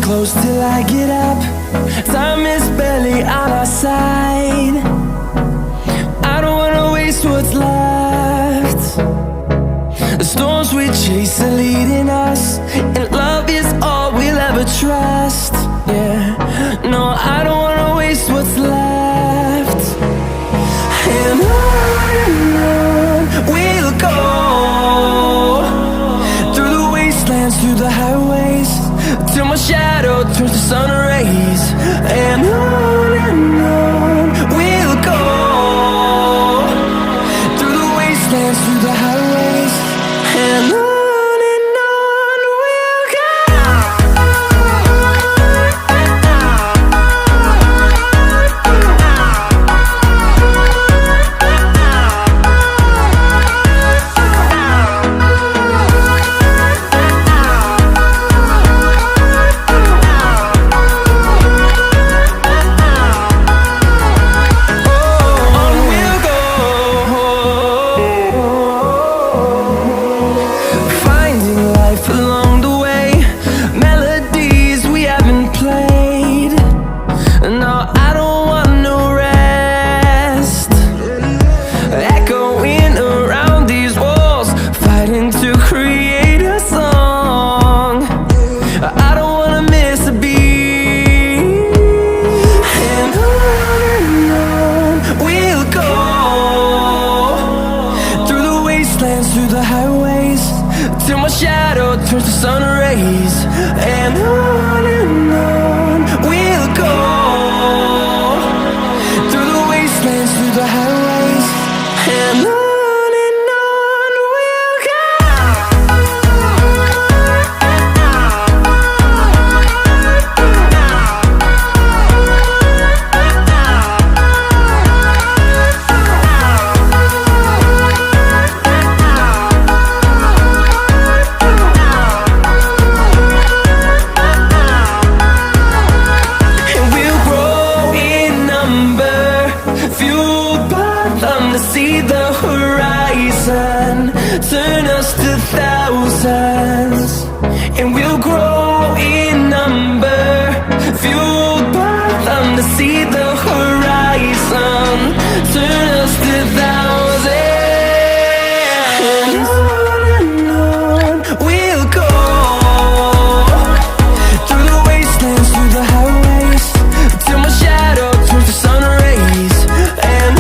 close till I get up. Time is barely on our side. I don't wanna waste what's left. The storms we chase are leading us, and love is all we'll ever trust. Yeah, no, I don't wanna waste what's left. And on we'll go, through the wastelands, through the highways, till my shadow turns to sun rays. And on we'll go, through the wastelands, through the highways, and on we'll go. Through the highways, till my shadow turns to sun rays. And on we'll go, through the wastelands, through the highways, and on we'll go. See the horizon, turn us to thousands, and we'll grow in number, fueled by them to see the horizon, turn us to thousands. And on we'll go, through the wastelands, through the highways, till my shadow turns to sun rays. And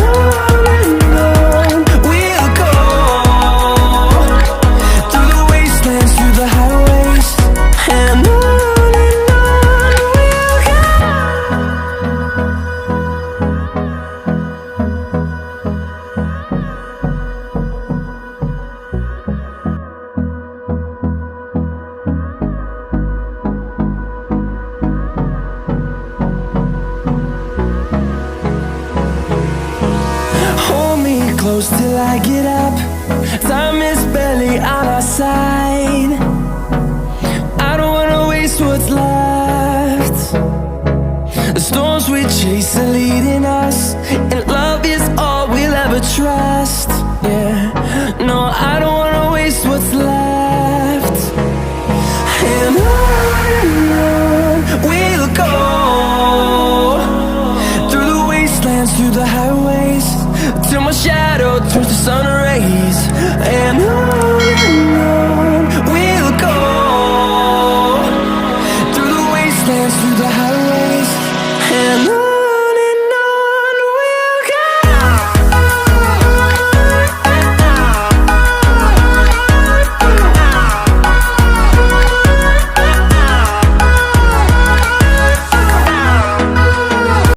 close till I get up. Time is barely on our side. I don't wanna waste what's left. The storms we chase are leading us, and love is all we'll ever trust. Yeah, no, I don't wanna waste what's left. And on we'll go, through the wastelands, through the highways, till my shadow